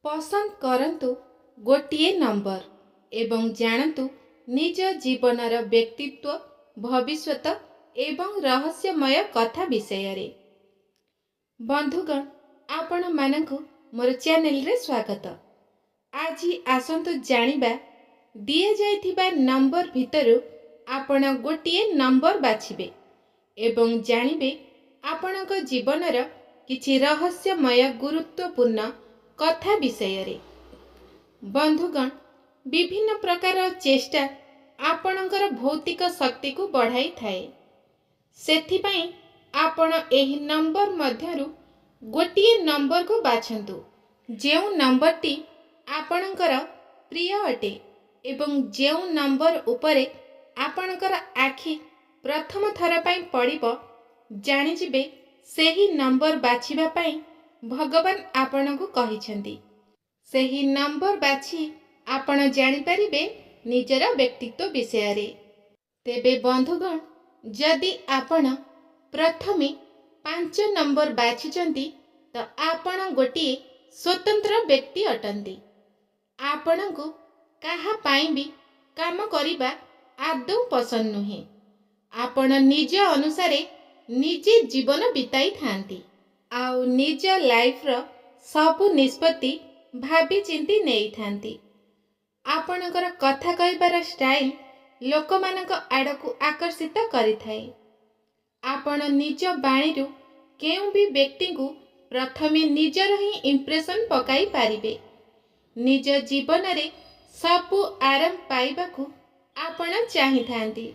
पसंद करंतु गोटिए नंबर एवं जानतु निज जीवनर व्यक्तित्व भविष्यत एवं रहस्यमय कथा विषय रे। बंधुगण आपण मानकु मोर चैनल रे स्वागत। आज आसंतु जानिबा दिए जाइथिबा नंबर भितरु आपण गोटिए नंबर बाछिबे एवं जानिबे आपणक जीवनर किछि रहस्यमय गुरुत्वपूर्ण कथा विषय रे। बंधुगण विभिन्न प्रकार चेष्टा आपणकर भौतिक शक्ति को बढ़ाई थाए। सेथिपाई आपण एही नंबर मध्यरु गोटिए नंबर को बाछंतु जेउ नंबरटी आपणकर प्रिय अटे एवं जेउ नंबर उपरे आपणकर आखि प्रथम थर पाई पड़िबो जानि जिबे सेही नंबर बाछिबा पाई भगवान आपण को कहिछंती। सेही नंबर बाछि आपण जानि परिबे निजर व्यक्तित्व विषय रे। तेबे बंधुगण जदि आपण प्रथमे 5 नंबर बाछिचंती तो आपण गोटिए स्वतंत्र व्यक्ति अटंती। आपण को काहा पाई भी काम करिबा आदौ पसंद नुहे। आपण निज अनुसारे निजे जीवन बिताई थांती आउ निज लाइफ रो सबु निष्पत्ति भाबी चिंती नेई थांती। आपणकर कथा कहबार स्टाइल लोकमानक आड़कू आकर्षित करि थाए। आपण निज बाणीरु केउ भी व्यक्ति को प्रथमे निजर ही इंप्रेशन पकाई पारिबे। निज जीवन रे सबु आराम पाइबाकू आपण चाहि थांती।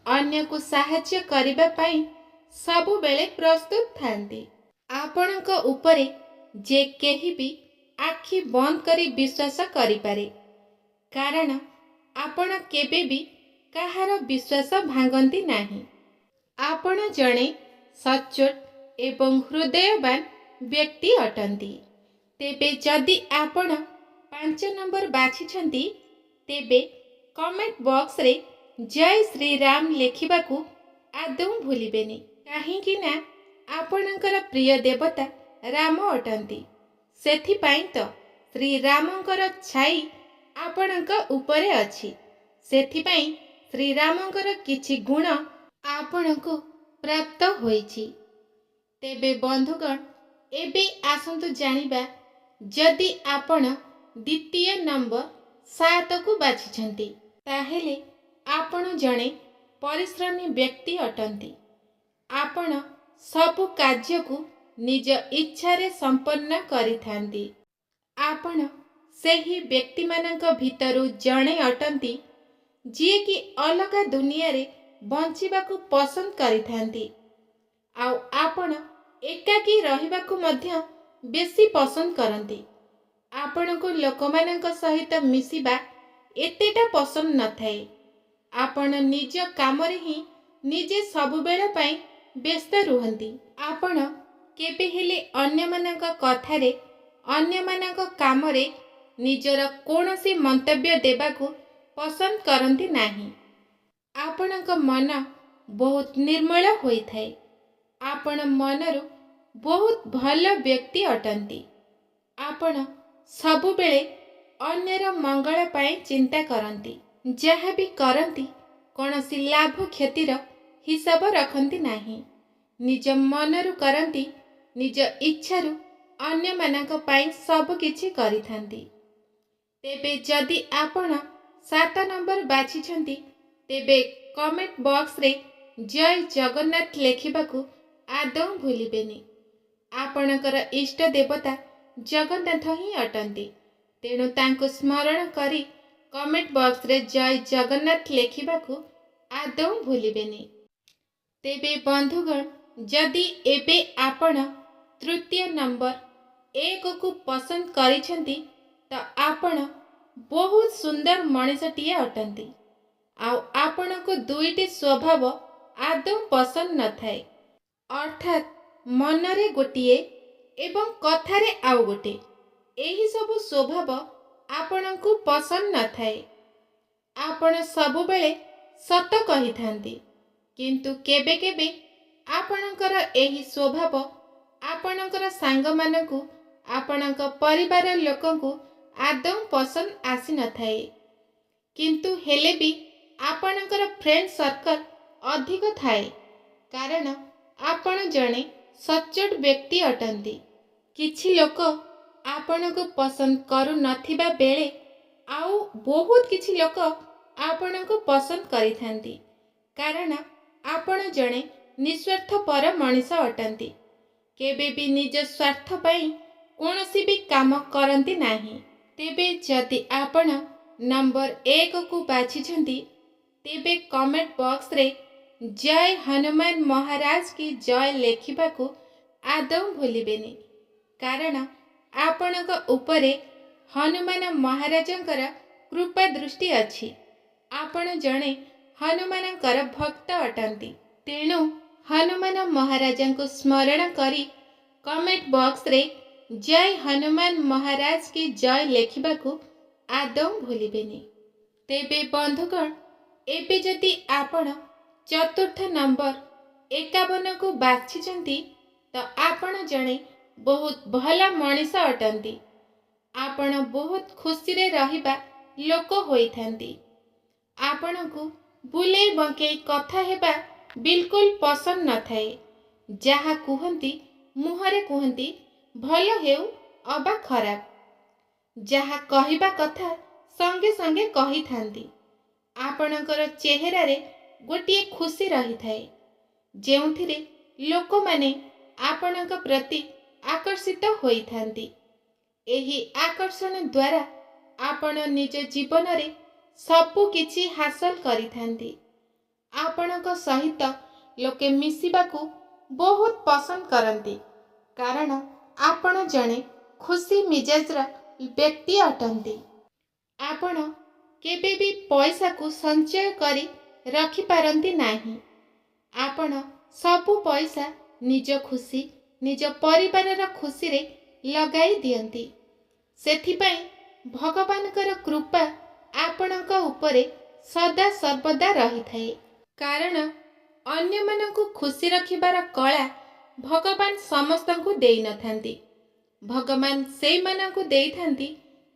अन्य को सहाय्य करिबा पाई सबु बेले प्रस्तुत थांती। आपणक उपरे जे केही भी आखि बंद करी विश्वास करि पारे, कारण आपण केबे भी काहार विश्वास भांगंती नाही। आपण जणे सच्चोट एवं हृदयवान व्यक्ति अटंती। तेबे जदि आपण 5 नंबर बाछिछंती तेबे कमेंट बॉक्स रे जय श्री राम लेखिबाकू आदौ भूलिबेनी, काहेकि ना आपणकर प्रिय देवता राम अटंती। सेथिपाई तो श्री रामंकर छाई आपणक उपरे अछि। सेथिपाई श्री रामंकर किछि गुण आपणको प्राप्त होईछि। तेबे बंधुगण एबे आसंतु जानिबा जदि आपण द्वितीय नंबर 7 को बाछिछंती ताहेले आपण जणे परिश्रमी व्यक्ति अटंती। आपण सबु कार्य को निज इच्छा रे संपन्न करिथांती। आपण सेही व्यक्ति मानक भितरु जणे अटंती जिए कि अलगा दुनिया रे बंचिबाकू पसंद करिथांती। आउ आपण एकाकी रहिबाकू मध्य बेसी पसंद करंती। आपण को लोकमानक सहित मिसिबा एतेटा पसंद न थाए। आपण निज काम रे ही निजे सबु बेला पाई व्यस्त रुहंती। आपण केबे हेले अन्य मानक कथा रे अन्य मानक काम रे निजर कोनोसी मंतव्य देबाकू पसंद करंती नाही। आपणक मन बहुत निर्मल होई थाए। आपण मनरु बहुत भल व्यक्ति अटंती। आपण सबु बेले अन्यर मंगल पाई चिंता करंती। जहा भी करंती कोनोसी लाभ क्षतिर हिसाब रखंती नाही। निज मनरु करंती, निज इच्छारु अन्य मानक पाई सब किछि करिथांती। तेबे जदि आपण 7 नंबर बाछिछंती तेबे कमेंट बॉक्स रे जय जगन्नाथ लेखिबाकू आदौ भूलिबेनी। आपणकर इष्ट देवता जगन्नाथ ही अटंती। तेणु तांको स्मरण करी कमेंट बॉक्स रे जय जगन्नाथ लेखिबाकू आदौ भूलिबेनी। तेबे बंधुगण जदि एबे आपण तृतीय नंबर 1 को पसंद करिछंती तो आपण बहुत सुंदर मनीषटिए अटंती। आउ आपण को दुईटी स्वभाव आदौ पसंद न थाए, अर्थात मनरे गोटिए एवं कथारे आउ गोटे। एही सबु स्वभाव आपण को पसंद न थाए। आपण सबु बेले सत कहिथांती, किंतु केबे केबे आपणकर एही स्वभाव आपणकर सांग मानकू आपणक परिवार लोकंकु आदौ पसंद आसी न थाए, किंतु हेले भी आपणकर फ्रेंड सर्कल अधिक थाए कारण आपण जणे सच्चोट व्यक्ति अटंती। किछि लोक आपणक पसंद करू नथिबा बेले आउ बहुत किछि लोक आपणक पसंद करिथांती कारण आपण जणे निस्वार्थपर मनीष अटंती। केबे भी निज स्वार्थ पई कोनोसी भी काम करंती नाही। तेबे जदि आपण नंबर 1 को बाछिछंती तेबे कमेंट बॉक्स रे जय हनुमान महाराज की जय लेखिबाकू आदौ भूलिबेनी कारण आपणक उपरे हनुमान महाराजंकर कृपा दृष्टि अछि। आपण जणे हनुमानकर भक्त अटंती, तेणु हनुमान महाराजंकु स्मरण करी कमेंट बॉक्स रे जय हनुमान महाराज की जय लेखिबाकू आदौ भूलिबेनी। तेबे बंधुगण एबे जदि आपण चतुर्थ नंबर 51 को बाछिचंती तो आपण जणे बहुत भला मनीष अटंती। आपण बहुत खुशी रे रहिबा लोक होइथांती। आपणकु बुले बंके कथा हेबा बिल्कुल पसंद न थाए। जहा कुहंती मुहरे कुहंती भल हेउ अबा खराब, जहा कहिबा कथा संगे संगे कही थांती। आपणकर चेहरा रे गोटिए खुशी रही थाए जेउथिरे लोक माने आपणक प्रति आकर्षित होई थांती। एही आकर्षण द्वारा आपण निज जीवन रे सबु किछि हासिल करि थांती। आपणक सहित लोके मिसिबाकू बहुत पसंद करंती कारण आपण जणे खुशी मिजाजर व्यक्ति अटंती। आपण केबे भी पैसा को संचय करी रखि पारंती नाही। आपण सबु पैसा निज खुशी निज परिवारर खुशी रे लगाई दियंती। सेथिपाई भगवानकर कृपा आपणक उपरे सदा सर्वदा रही थाए कारण अन्य मानकु खुशी रखिबार कला भगवान समस्तंकु देई न थांती। भगवान सेई मानकु देई थांती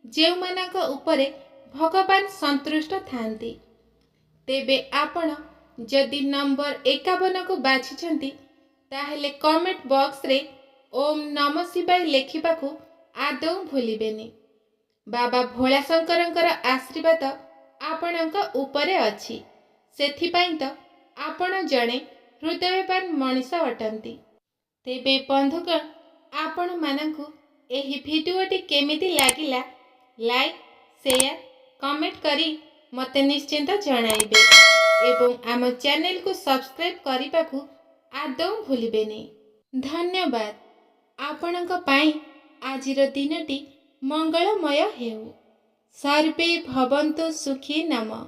जेउ मानक उपरे भगवान संतुष्ट थांती। तेबे आपण जदि नंबर 51 को बाछिछंती ताहेले कमेंट बॉक्स रे ओम नमः शिवाय लेखिबाकू आदौ भूलिबेनी। बाबा भोला शंकरंकर आशीर्वाद आपणक उपरे अछि, सेथिपाई तो आपण जणे हृदयवान मनीष अटंती। तेबे बंधुगण आपण मानकू एही भिडियोटी केमिति लागिला लाइक शेयर कमेंट करी मते निश्चिंत जणाइबे एवं आम चैनल को सब्सक्राइब करिबाकू आदौ भूलिबेनी। धन्यवाद। आपणक पाई आजिर दिनटी मंगलमय हेउ। सर्वे भवन्तु सुखी नमः।